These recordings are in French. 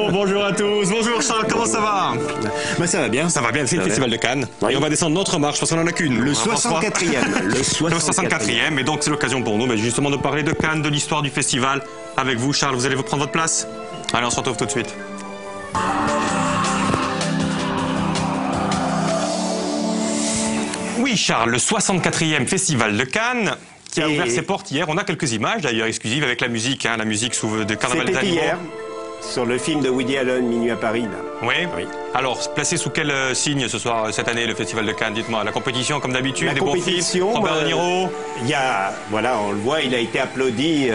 Bonjour à tous. Bonjour Charles, comment ça va? Ça va bien. Ça va bien, c'est le Festival de Cannes. Oui. Et on va descendre notre marche parce qu'on en a qu'une. Le 64e. Le 64e. Et donc c'est l'occasion pour nous justement de parler de Cannes, de l'histoire du festival. Avec vous Charles, vous allez vous prendre votre place? Allez, on se retrouve tout de suite. Oui Charles, le 64e Festival de Cannes qui a ouvert ses portes hier. On a quelques images d'ailleurs exclusives avec la musique de Carnaval des Animaux. Hier, sur le film de Woody Allen, Minuit à Paris. Là. Oui. Alors, placé sous quel signe ce soir, cette année, le Festival de Cannes? Dites-moi, la compétition comme d'habitude, des bons films, Robert De Niro. Voilà, on le voit, il a été applaudi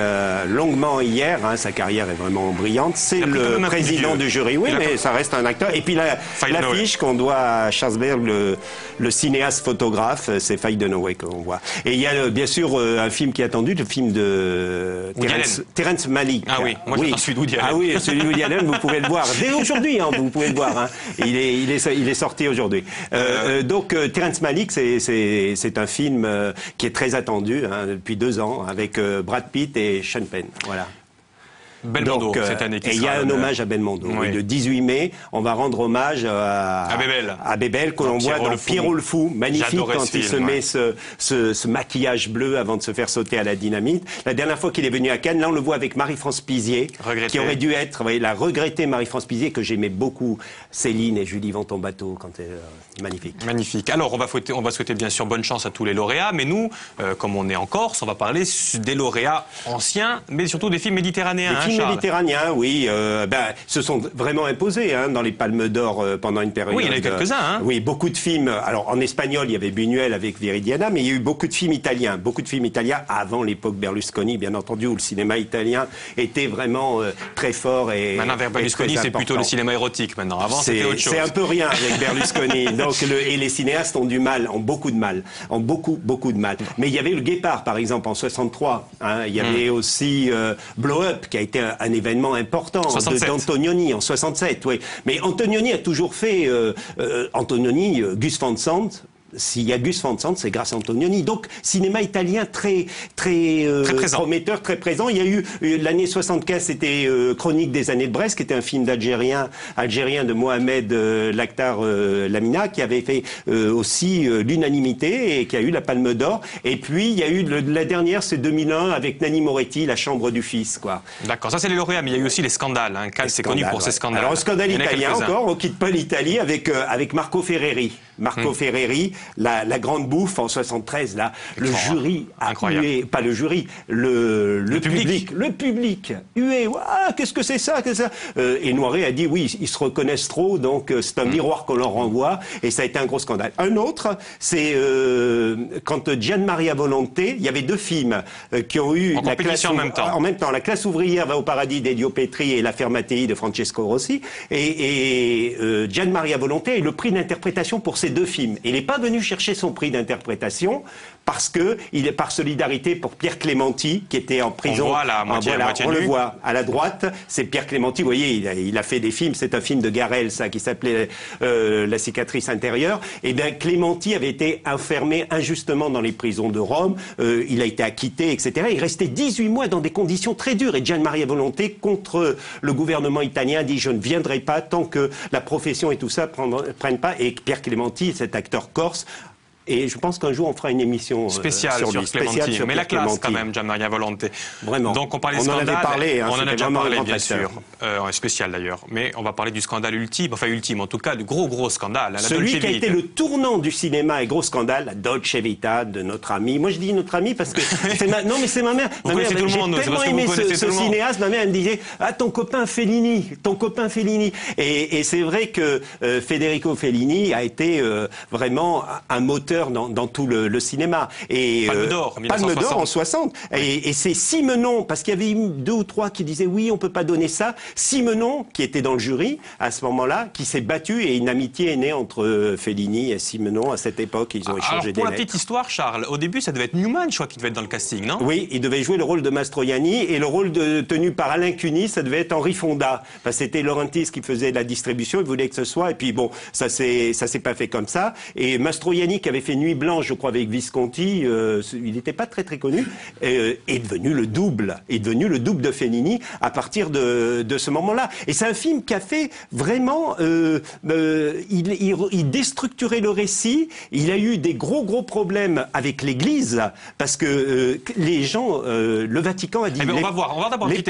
longuement hier. Hein, sa carrière est vraiment brillante. C'est le président du jury. Oui, mais ça reste un acteur. Et puis l'affiche qu'on doit à Schwarzberg, le cinéaste photographe, c'est Faye Dunaway qu'on voit. Et il y a bien sûr un film qui est attendu, le film de Terrence Malick. Ah oui, moi j'attends celui de Woody Allen. Ah oui, celui de Woody Allen, vous pouvez le voir. Dès aujourd'hui, hein, vous pouvez le voir. Hein. Il est sorti aujourd'hui. Donc Terrence Malick, c'est un film qui est très attendu depuis 2 ans avec Brad Pitt et Sean Penn. Voilà. Belmondo, cette année. Et il y a un hommage à Belmondo. Oui. Le 18 mai, on va rendre hommage à Bébel, que l'on voit dans Pierrot le Fou. Magnifique quand il se met ce maquillage bleu avant de se faire sauter à la dynamite. La dernière fois qu'il est venu à Cannes, là on le voit avec Marie-France Pizier, qui aurait dû être, la regrettée Marie-France Pizier, que j'aimais beaucoup. Céline et Julie vont en bateau quand elle magnifique. Magnifique. Alors on va souhaiter bien sûr bonne chance à tous les lauréats, mais nous, comme on est en Corse, on va parler des lauréats anciens, mais surtout des films méditerranéens. Des films méditerranéens, oui, se sont vraiment imposés dans les Palmes d'Or pendant une période. Oui, il y en a eu quelques-uns. Hein. Oui, beaucoup de films. Alors en espagnol, il y avait Buñuel avec Viridiana, mais il y a eu beaucoup de films italiens avant l'époque Berlusconi, bien entendu, où le cinéma italien était vraiment très fort et maintenant vers Berlusconi, c'est plutôt le cinéma érotique maintenant. Avant, c'était autre chose. C'est un peu rien avec Berlusconi. Donc et les cinéastes ont beaucoup de mal. Mais il y avait le Guépard, par exemple, en 63. Il y avait aussi Blow Up, qui a été un événement important d'Antonioni en 67. Oui. Mais Antonioni a toujours fait Gus Van Sant. S'il y a Gus Van Sant, c'est grâce à Antonioni. Donc, cinéma italien très prometteur, très présent. Il y a eu l'année 75, c'était Chronique des années de Brest, qui était un film algérien de Mohamed Lakhdar Lamina, qui avait fait aussi l'unanimité et qui a eu la Palme d'Or. Et puis, il y a eu la dernière, c'est 2001, avec Nanni Moretti, La Chambre du Fils, quoi. D'accord, ça c'est les lauréats, mais il y a eu aussi les scandales. Hein. Cannes, c'est connu pour ses scandales. Alors, un scandale italien encore, on quitte pas l'Italie avec Marco Ferreri. Ferreri, la grande bouffe en 73, là, le jury a hué, pas le jury, le public hué, qu'est-ce que c'est ça, et Noiret a dit oui, ils se reconnaissent trop, donc c'est un miroir qu'on leur renvoie, et ça a été un gros scandale. Un autre, c'est quand Gian Maria Volonté, il y avait 2 films qui ont eu la classe en même temps. La classe ouvrière va au paradis d'Elio Petri et l'affaire Mattei de Francesco Rossi, et Gian Maria Volonté a eu le prix d'interprétation pour ces 2 films. Il n'est pas venu chercher son prix d'interprétation parce que il est par solidarité pour Pierre Clémenti qui était en prison. On voit la moitié on le voit à la droite, c'est Pierre Clémenti. Vous voyez, il a fait des films. C'est un film de Garel, ça, qui s'appelait La cicatrice intérieure. Et bien Clémenti avait été enfermé injustement dans les prisons de Rome. Il a été acquitté, etc. Il restait 18 mois dans des conditions très dures. Et Gian Maria Volonté, contre le gouvernement italien, dit je ne viendrai pas tant que la profession et tout ça prennent pas. Et Pierre Clémenti, cet acteur corse. Et je pense qu'un jour, on fera une émission spéciale sur Clémenti. Mais la classe, quand même, Gian Maria Volonté. Vraiment. Donc, on parlait de scandale. On en avait parlé. On en a déjà parlé, bien sûr. Spécial, d'ailleurs. Mais on va parler du scandale ultime. Enfin, ultime, en tout cas, du gros scandale. Celui qui a été le tournant du cinéma et gros scandale, la Dolce Vita de notre ami. Moi, je dis notre ami parce que... Non, mais c'est ma mère. J'ai tellement aimé ce cinéaste. Ma mère, elle me disait, ton copain Fellini. Et c'est vrai que Federico Fellini a été vraiment un moteur dans tout le cinéma. Palme d'Or en 60. Et c'est Simenon, parce qu'il y avait 2 ou 3 qui disaient oui, on peut pas donner ça. Simenon, qui était dans le jury à ce moment-là, qui s'est battu et une amitié est née entre Fellini et Simenon à cette époque. Ils ont échangé des lettres. Pour la petite histoire, Charles, au début, ça devait être Newman, je crois, qui devait être dans le casting, non? Oui, il devait jouer le rôle de Mastroianni et le rôle tenu par Alain Cuny, ça devait être Henri Fonda. Parce que c'était Laurentiis qui faisait la distribution, il voulait que ce soit. Et puis bon, ça s'est pas fait comme ça. Et Mastroianni, qui avait fait fait Nuit Blanche, je crois, avec Visconti, il n'était pas très très connu, est devenu le double de Fellini à partir de ce moment-là. Et c'est un film qui a fait vraiment, il déstructurait le récit. Il a eu des gros problèmes avec l'Église parce que les gens, le Vatican a dit. On va voir d'abord les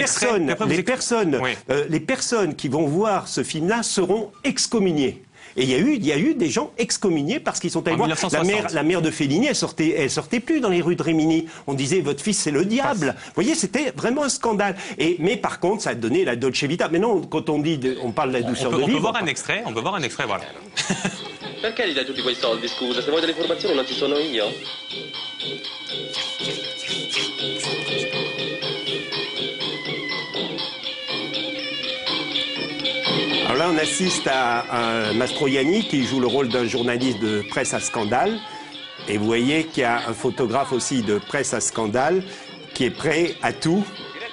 personnes qui vont voir ce film-là seront excommuniées. Et il y a eu des gens excommuniés parce qu'ils sont allés voir. La mère de Fellini, elle sortait plus dans les rues de Rimini. On disait, votre fils, c'est le diable. Vous voyez, c'était vraiment un scandale. Mais par contre, ça a donné la Dolce Vita. Mais non, quand on parle de la douceur de vivre. On peut voir un extrait, voilà. Perché gli dai tutti quei soldi, scusa? Se vuoi delle informazioni non ci sono io. Alors là, on assiste à un Mastroianni qui joue le rôle d'un journaliste de presse à scandale. Et vous voyez qu'il y a un photographe aussi de presse à scandale qui est prêt à tout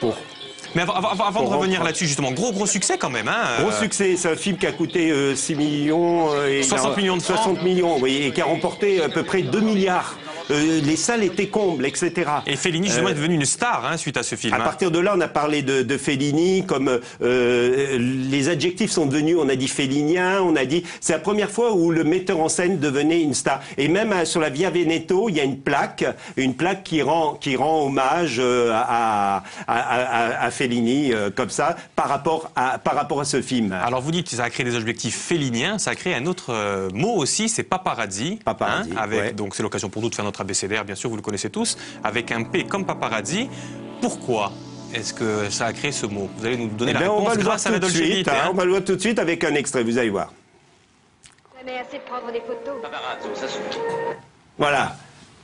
pour... Mais avant de revenir là-dessus, justement, gros succès quand même. Gros succès, c'est un film qui a coûté 6 millions... 60 millions de francs. 60 millions, oui, et qui a remporté à peu près 2 milliards. Les salles étaient combles, etc. Et Fellini, justement, est devenu une star suite à ce film. À partir de là, on a parlé de Fellini, comme les adjectifs sont devenus, on a dit fellinien, on a dit... C'est la première fois où le metteur en scène devenait une star. Et même sur la Via Veneto, il y a une plaque qui rend hommage à Fellini, comme ça, par rapport à ce film. Alors vous dites que ça a créé des objectifs felliniens, ça a créé un autre mot aussi, c'est paparazzi. Donc c'est l'occasion pour nous de faire notre abécédaire, bien sûr, vous le connaissez tous, avec un P comme paparazzi. Pourquoi est-ce que ça a créé ce mot? Vous allez nous donner la réponse grâce à la Dolce Vita. On va le voir tout de suite avec un extrait, vous allez voir. Jamais assez de prendre des photos. Paparazzo, ça suffit. Voilà.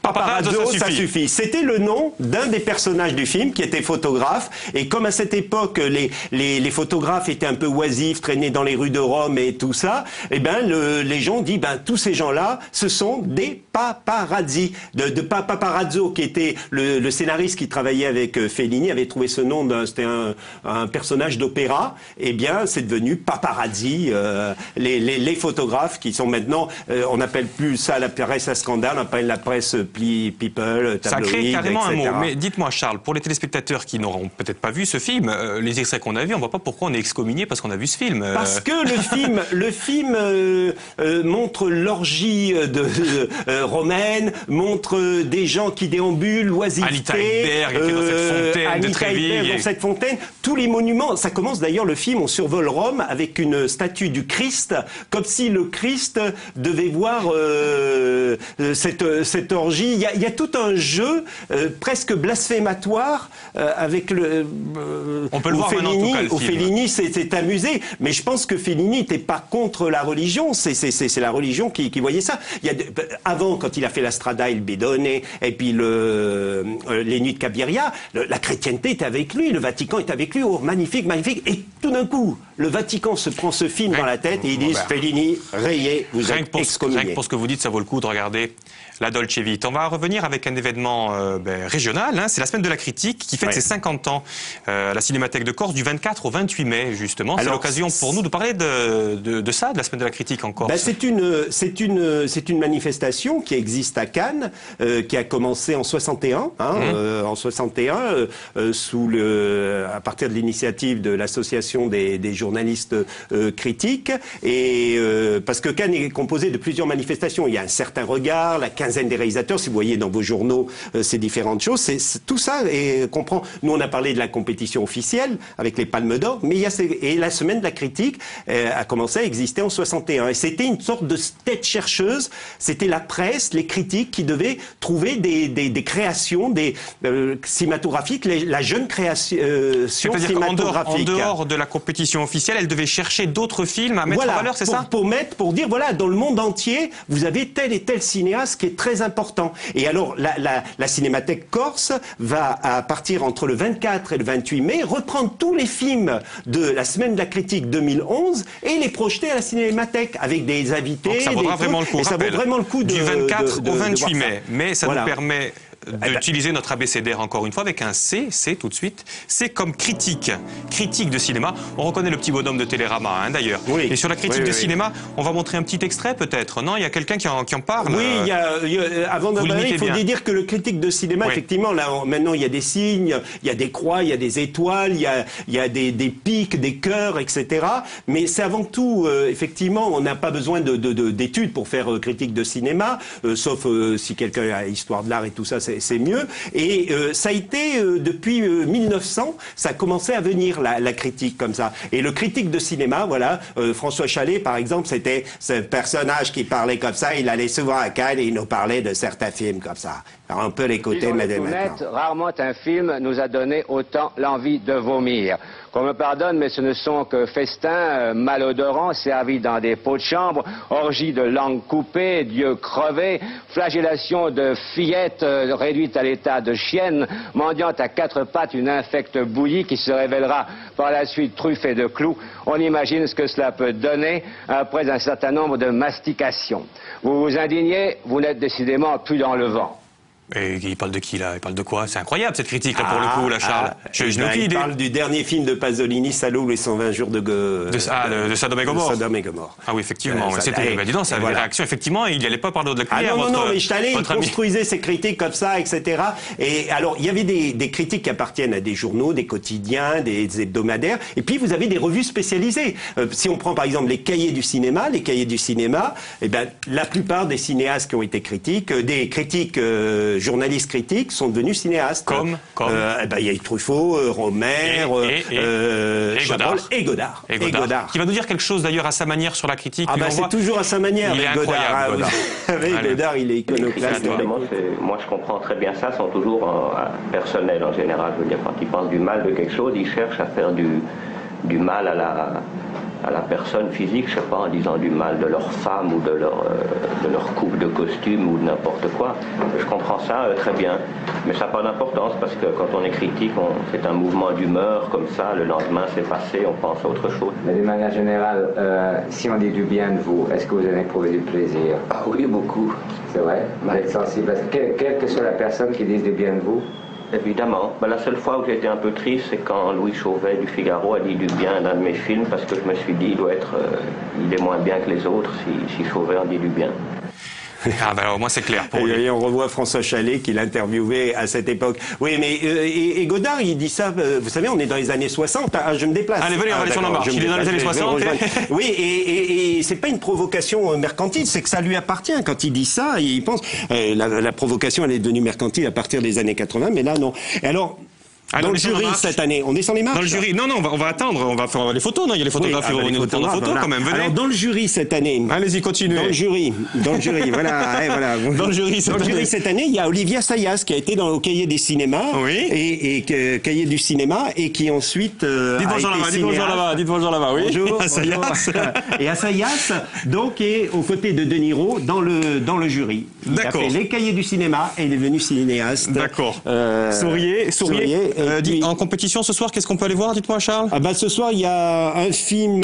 Paparazzo, ça suffit. C'était le nom d'un des personnages du film qui était photographe. Et comme à cette époque, les photographes étaient un peu oisifs, traînaient dans les rues de Rome et tout ça, eh ben, les gens ont dit, tous ces gens-là, ce sont des paparazzi. De Paparazzo, qui était le scénariste qui travaillait avec Fellini, avait trouvé ce nom, c'était un personnage d'opéra. Eh bien, c'est devenu paparazzi. Les photographes qui sont maintenant, on n'appelle plus ça la presse à scandale, on appelle la presse people, tabloïd, ça crée carrément etc. un mot. Mais dites-moi, Charles, pour les téléspectateurs qui n'auront peut-être pas vu ce film, les extraits qu'on a vus, on ne voit pas pourquoi on est excommunié parce qu'on a vu ce film. Parce que le film montre l'orgie romaine, montre des gens qui déambulent, l'oisiveté. Anita Ekberg qui est dans cette fontaine de Tréville. Dans cette fontaine, tous les monuments. Ça commence d'ailleurs, le film, on survole Rome avec une statue du Christ, comme si le Christ devait voir cette orgie. Il y a tout un jeu presque blasphématoire avec le... on peut le voir maintenant, en tout cas, le film. Fellini s'est amusé, mais je pense que Fellini n'était pas contre la religion, c'est la religion qui voyait ça. Avant, quand il a fait la Strada, il Bedone, et puis les Nuits de Cabiria, la chrétienté était avec lui, le Vatican est avec lui, oh, magnifique, magnifique, et tout d'un coup, le Vatican se prend ce film dans la tête et ils disent, Fellini, rayez, vous êtes excommunié. Rien que pour ce que vous dites, ça vaut le coup de regarder la Dolce Vita. On va revenir avec un événement régional. C'est la Semaine de la Critique qui fête ses 50 ans à la Cinémathèque de Corse du 24 au 28 mai, justement. C'est l'occasion pour nous de parler de ça, de la Semaine de la Critique en Corse. C'est une manifestation qui existe à Cannes, qui a commencé en 61, en 61, à partir de l'initiative de l'Association des journalistes critiques. Et parce que Cannes est composé de plusieurs manifestations. Il y a un certain regard, la quinzaine des réalisateurs, si vous voyez dans vos journaux ces différentes choses, tout ça comprend. Nous, on a parlé de la compétition officielle avec les Palmes d'Or, mais et la Semaine de la Critique a commencé à exister en 61. Et c'était une sorte de tête chercheuse. C'était la presse, les critiques qui devaient trouver des créations, cinématographiques, la jeune création cinématographique. En dehors de la compétition officielle, elle devait chercher d'autres films à mettre en valeur, c'est ça? Pour dire, voilà, dans le monde entier, vous avez tel et tel cinéaste qui est très important. Et alors, la Cinémathèque Corse va, à partir entre le 24 et le 28 mai, reprendre tous les films de la Semaine de la Critique 2011 et les projeter à la Cinémathèque avec des invités. Donc ça vaudra vraiment le coup. Et ça vaut vraiment le coup du 24 au 28 mai. Mais ça nous permet d'utiliser notre abécédaire encore une fois avec un C, C tout de suite. C comme critique, critique de cinéma. On reconnaît le petit bonhomme de Télérama hein, d'ailleurs. Oui. Et sur la critique de cinéma, on va montrer un petit extrait peut-être. Non, il y a quelqu'un qui en parle. Oui, avant d'en parler, il faut dire que le critique de cinéma, effectivement, là maintenant il y a des signes, il y a des croix, il y a des étoiles, il y a des pics, des cœurs, etc. Mais c'est avant tout, effectivement, on n'a pas besoin d'études pour faire critique de cinéma, sauf si quelqu'un a histoire de l'art et tout ça, c'est mieux. Et ça a été, depuis 1900, ça a commencé à venir, la critique comme ça. Et le critique de cinéma, voilà, François Chalais, par exemple, c'était ce personnage qui parlait comme ça, il allait souvent à Cannes et il nous parlait de certains films comme ça. Alors on peut l'écouter maintenant. Rarement un film nous a donné autant l'envie de vomir. Qu'on me pardonne, mais ce ne sont que festins malodorants servis dans des pots de chambre, orgies de langue coupée, d'yeux crevés, flagellation de fillettes réduites à l'état de chiennes, mendiant à quatre pattes une infecte bouillie qui se révélera par la suite truffée de clous. On imagine ce que cela peut donner après un certain nombre de mastications. Vous vous indignez, vous n'êtes décidément plus dans le vent. Et il parle de qui là? Il parle de quoi? C'est incroyable cette critique là pour le coup, là, Charles. Il parle du dernier film de Pasolini, Salo, les 120 jours de Sodome et Gomorre. Sodome et Gomorre. Ah oui, effectivement. C'était, dis donc, ça avait des réactions. Effectivement, il n'y allait pas parler de la cuillère. Non, mais Chalais, il construisait ses critiques comme ça, etc. Et alors, il y avait des critiques qui appartiennent à des journaux, des quotidiens, des hebdomadaires. Et puis, vous avez des revues spécialisées. Si on prend par exemple les cahiers du cinéma, eh ben, la plupart des cinéastes qui ont été critiques, des critiques journalistes critiques sont devenus cinéastes. Comme il y a eu Truffaut, Romer, Chabrol et Godard. Qui va nous dire quelque chose d'ailleurs à sa manière sur la critique. C'est toujours à sa manière. Il est incroyable, Godard. Avec Godard, il est iconoclaste. Moi, je comprends très bien ça. Ils sont toujours personnels en général. Je veux dire, quand ils pensent du mal de quelque chose, ils cherchent à faire du mal à la personne physique, je sais pas, en disant du mal de leur femme ou de leur coupe de costume ou de n'importe quoi. Je comprends ça très bien, mais ça n'a pas d'importance parce que quand on est critique, c'est un mouvement d'humeur comme ça, le lendemain c'est passé, on pense à autre chose. Mais d'une manière générale, si on dit du bien de vous, est-ce que vous avez éprouvé du plaisir? Ah oui, beaucoup. C'est vrai? Vous êtes sensible. Quelle que soit la personne qui dise du bien de vous? Évidemment. La seule fois où j'ai été un peu triste, c'est quand Louis Chauvet du Figaro a dit du bien d'un de mes films, parce que je me suis dit, il est moins bien que les autres si Chauvet en dit du bien. Alors moi c'est clair pour lui. Et on revoit François Chalais qui l'interviewait à cette époque. Oui, mais et Godard, il dit ça, vous savez, on est dans les années 60, je me déplace. Allez, venez, on va aller sur la marche. Il est dans les années 60. Oui, et c'est pas une provocation mercantile, c'est que ça lui appartient. Quand il dit ça, il pense, la provocation, elle est devenue mercantile à partir des années 80, mais là, non. Et alors, dans le jury cette année, on descend les marches. Dans le jury, non, on va attendre, on va faire les photos, non, il y a les photographes qui vont venir prendre des photos quand même. Venez. Alors dans le jury cette année, allez-y, continuez. Dans le jury, voilà. Dans le jury cette année, il y a Olivia Sayas qui a été dans le cahier des cinémas, et cahier du cinéma, et qui ensuite dites bonjour là-bas, oui. Bonjour, Assayas. Et Assayas, donc, est aux côtés de De Niro dans le jury. Il a fait les cahiers du cinéma et il est devenu cinéaste. D'accord. Souriez. En compétition ce soir, qu'est-ce qu'on peut aller voir? Dites-moi, Charles. Ce soir, il y a un film.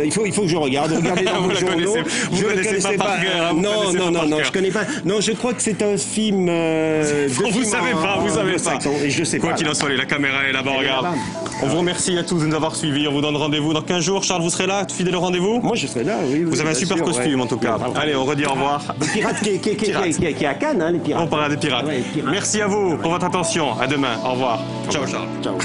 Il faut que je regarde. Regardez dans vos journaux. Vous ne connaissez pas par cœur. Non, je connais pas. Non, je crois que c'est un film. Vous savez pas. Et je sais pas. Quoi qu'il en soit, la caméra est là-bas. Regarde. On vous remercie à tous de nous avoir suivis. On vous donne rendez-vous dans 15 jours. Charles, vous serez là, fidèle au rendez-vous? Moi, je serai là. Oui. Vous avez un super costume, en tout cas. Allez, on redit au revoir. Les pirates qui est à Cannes, les pirates. On parlera des pirates. Merci à vous pour votre attention. À demain. Au revoir. Ciao, Charles. Ciao.